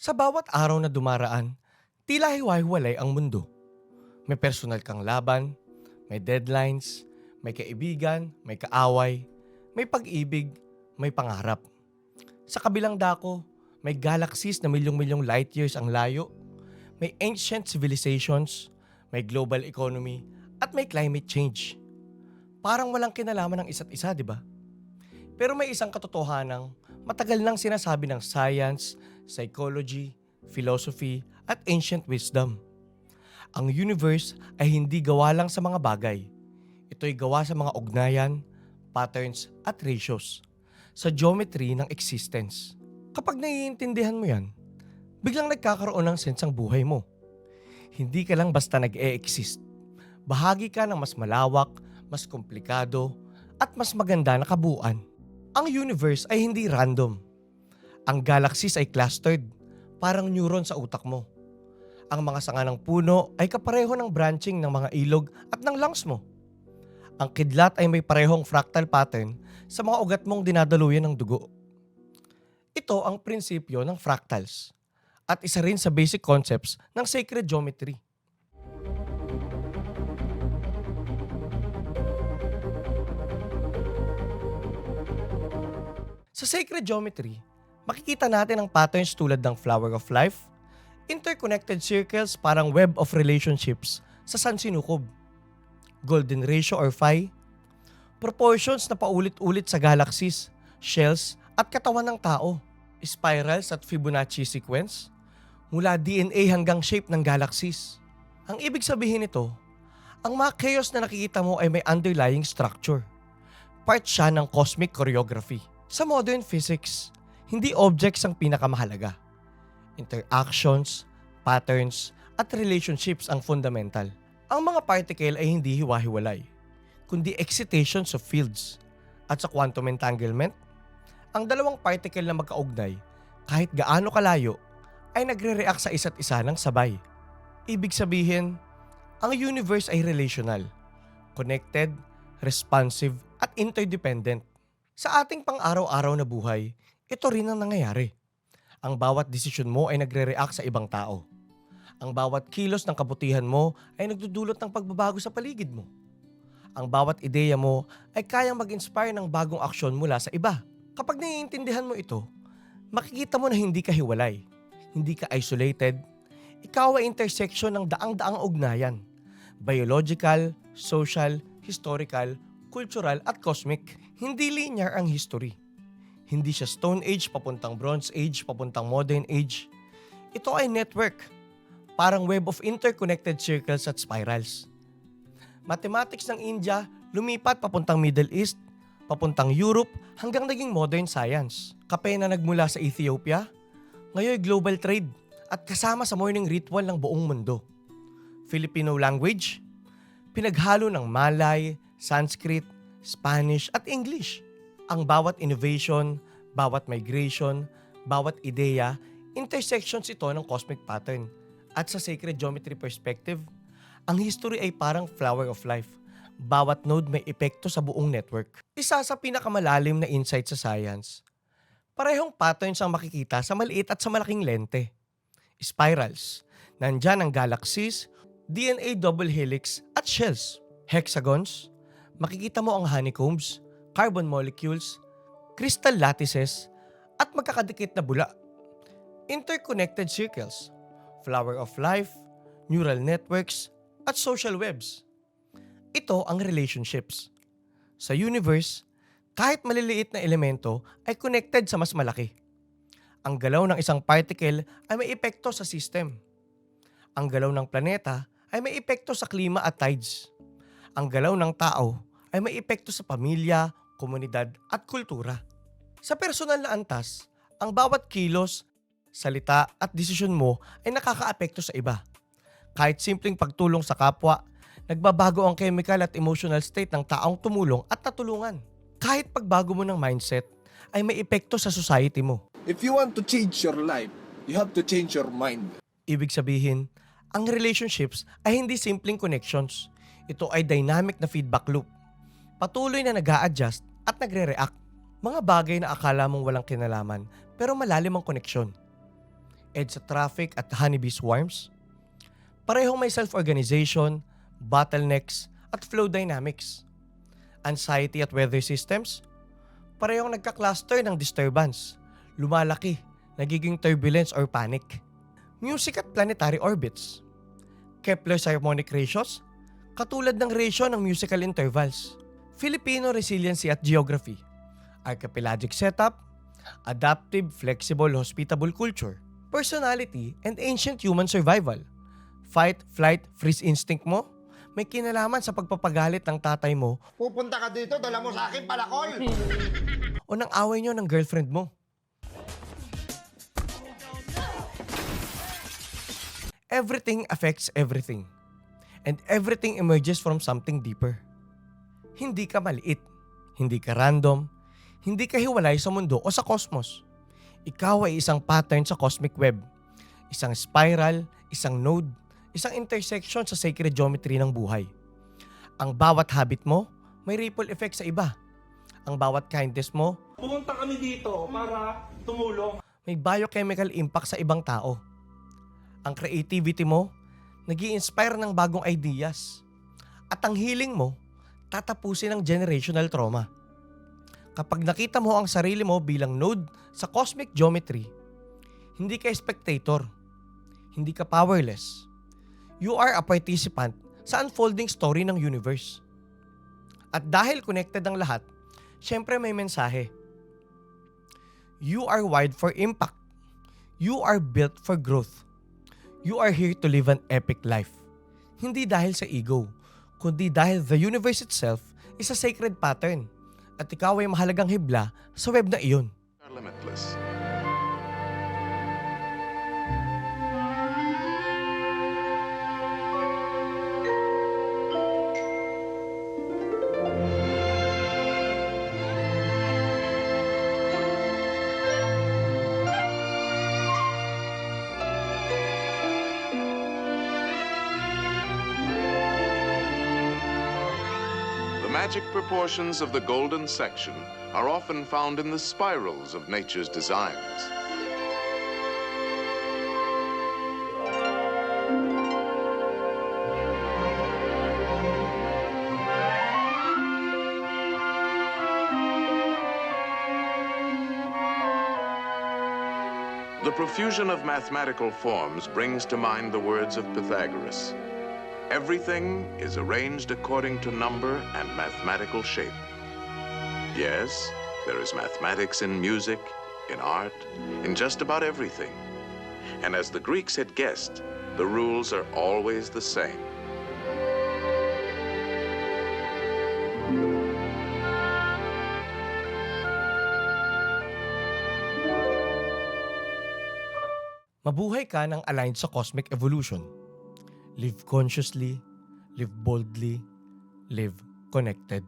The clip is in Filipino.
Sa bawat araw na dumaraan, tila hiwa-hiwalay ang mundo. May personal kang laban, may deadlines, may kaibigan, may kaaway, may pag-ibig, may pangarap. Sa kabilang dako, may galaxies na milyong-milyong light years ang layo, may ancient civilizations, may global economy, at may climate change. Parang walang kinalaman ng isa't isa, di ba? Pero may isang katotohanang matagal nang sinasabi ng science, psychology, philosophy, at ancient wisdom. Ang universe ay hindi gawa lang sa mga bagay. Ito'y gawa sa mga ugnayan, patterns, at ratios. Sa geometry ng existence. Kapag naiintindihan mo yan, biglang nagkakaroon ng sense ang buhay mo. Hindi ka lang basta nag-e-exist. Bahagi ka ng mas malawak, mas komplikado, at mas maganda na kabuuan. Ang universe ay hindi random. Ang galaxies ay clustered, parang neuron sa utak mo. Ang mga sanga ng puno ay kapareho ng branching ng mga ilog at ng lungs mo. Ang kidlat ay may parehong fractal pattern sa mga ugat mong dinadaluyan ng dugo. Ito ang prinsipyo ng fractals at isa rin sa basic concepts ng sacred geometry. Sa sacred geometry, makikita natin ang patterns tulad ng flower of life, interconnected circles parang web of relationships sa sansinukob, golden ratio or phi, proportions na paulit-ulit sa galaxies, shells at katawan ng tao, spirals at Fibonacci sequence, mula DNA hanggang shape ng galaxies. Ang ibig sabihin nito, ang mga chaos na nakikita mo ay may underlying structure. Part siya ng cosmic choreography. Sa modern physics, hindi objects ang pinakamahalaga. Interactions, patterns, at relationships ang fundamental. Ang mga particle ay hindi hiwa-hiwalay, kundi excitations of fields. At sa quantum entanglement, ang dalawang particle na magkaugnay, kahit gaano kalayo, ay nagre-react sa isa't isa ng sabay. Ibig sabihin, ang universe ay relational, connected, responsive, at interdependent. Sa ating pang-araw-araw na buhay, ito rin ang nangyayari. Ang bawat desisyon mo ay nagre-react sa ibang tao. Ang bawat kilos ng kabutihan mo ay nagdudulot ng pagbabago sa paligid mo. Ang bawat ideya mo ay kayang mag-inspire ng bagong aksyon mula sa iba. Kapag naiintindihan mo ito, makikita mo na hindi ka hiwalay, hindi ka isolated. Ikaw ay intersection ng daang-daang ugnayan. Biological, social, historical, cultural at cosmic. Hindi linear ang history. Hindi siya Stone Age papuntang Bronze Age papuntang Modern Age. Ito ay network, parang web of interconnected circles at spirals. Mathematics ng India lumipat papuntang Middle East, papuntang Europe hanggang naging modern science. Kape na nagmula sa Ethiopia, ngayon global trade at kasama sa morning ritual ng buong mundo. Filipino language, pinaghalo ng Malay, Sanskrit, Spanish at English. Ang bawat innovation, bawat migration, bawat ideya, intersections ito ng cosmic pattern. At sa sacred geometry perspective, ang history ay parang flower of life. Bawat node may epekto sa buong network. Isa sa pinakamalalim na insight sa science, parehong patterns ang makikita sa maliit at sa malaking lente. Spirals, nandyan ang galaxies, DNA double helix at shells. Hexagons, makikita mo ang honeycombs, carbon molecules, crystal lattices, at magkakadikit na bula. Interconnected circles, flower of life, neural networks, at social webs. Ito ang relationships. Sa universe, kahit maliliit na elemento ay connected sa mas malaki. Ang galaw ng isang particle ay may epekto sa system. Ang galaw ng planeta ay may epekto sa klima at tides. Ang galaw ng tao ay may epekto sa pamilya, komunidad at kultura. Sa personal na antas, ang bawat kilos, salita at desisyon mo ay nakakaapekto sa iba. Kahit simpleng pagtulong sa kapwa, nagbabago ang chemical at emotional state ng taong tumulong at natulungan. Kahit pagbago mo ng mindset, ay may epekto sa society mo. If you want to change your life, you have to change your mind. Ibig sabihin, ang relationships ay hindi simpleng connections. Ito ay dynamic na feedback loop. Patuloy na nag-a-adjust at nagre-react. Mga bagay na akala mong walang kinalaman pero malalim ang koneksyon. EDSA traffic at honeybee swarms. Parehong may self-organization, bottlenecks, at flow dynamics. Anxiety at weather systems. Parehong nagka-cluster ng disturbance, lumalaki, nagiging turbulence or panic. Music at planetary orbits. Kepler's harmonic ratios, katulad ng ratio ng musical intervals. Filipino resiliency at geography. Archipelagic setup, adaptive, flexible, hospitable culture. Personality and ancient human survival. Fight, flight, freeze instinct mo, may kinalaman sa pagpapagalit ng tatay mo Pupunta ka dito, dala mo sa akin palakol! o ng away nyo ng girlfriend mo. Everything affects everything. And everything emerges from something deeper. Hindi ka maliit. Hindi ka random. Hindi ka hiwalay sa mundo o sa cosmos. Ikaw ay isang pattern sa cosmic web. Isang spiral, isang node, isang intersection sa sacred geometry ng buhay. Ang bawat habit mo, may ripple effect sa iba. Ang bawat kindness mo, Pumunta kami dito para tumulong. may biochemical impact sa ibang tao. Ang creativity mo, nag-i-inspire ng bagong ideas. At ang healing mo, tatapusin ng generational trauma. Kapag nakita mo ang sarili mo bilang node sa cosmic geometry, hindi ka spectator, hindi ka powerless. You are a participant sa unfolding story ng universe. At dahil connected ang lahat, syempre may mensahe. You are wired for impact. You are built for growth. You are here to live an epic life. Hindi dahil sa ego, kundi dahil the universe itself is a sacred pattern at ikaw ay mahalagang hibla sa web na iyon. Are limitless. The magic proportions of the golden section are often found in the spirals of nature's designs. The profusion of mathematical forms brings to mind the words of Pythagoras. Everything is arranged according to number and mathematical shape. Yes, there is mathematics in music, in art, in just about everything. And as the Greeks had guessed, the rules are always the same. Mabuhay ka ng aligned sa cosmic evolution. Live consciously, live boldly, live connected.